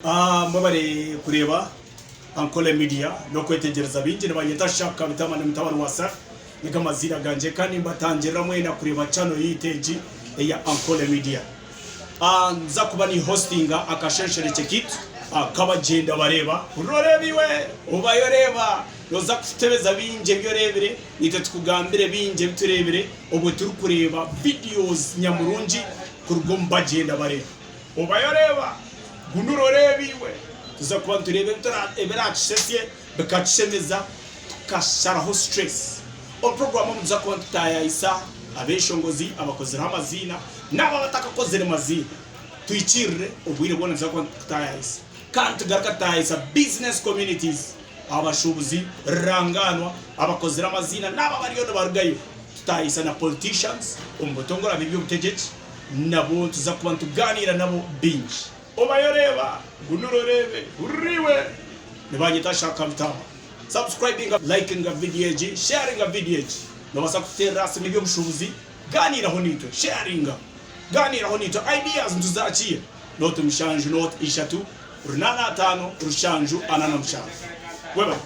Mbabare kureba Ankole Media no kwetegereza binjye banyita shaka bitamana mutabano wasa niga mazira ganje kandi mbatangira mwena kureba channel yiteji ya Ankole Media. Nza kuba ni hostinga akashenshere chekit akabagenda bareba urorebiwe ubayoreba noza kutebeza binjye byorebere nite tukugambire binjye biturebere ubu turi kureba videos nyamurungi kurugomba bagenda bareba ubayoreba gunurorebiwe tuza kuba turebe ebirachisesye bekachemeza kasharaho stress o program muza kuba tutayisa abeshongozi abakozera amazina naba bataka kozera amazina tuyicirre ubwire bona tuza kuba tutayisa kandi tugarakatayisa business communities abashubuzi ranganwa abakozera amazina naba bariyo barugayo tutayisa na politicians umbotongora bibyo butegetsi nabo tuza kuba tuganira nabo binji obayoreba gunurorebe uriwe nibanyita shaka bitama subscribing liking a video ji sharing a video ji nobasa kutera simibyo mushubuzi ganira honito sharing ganira honito ideas ntuzaciye not mshanju not ishatu runana tano rushanju anana mshanju weba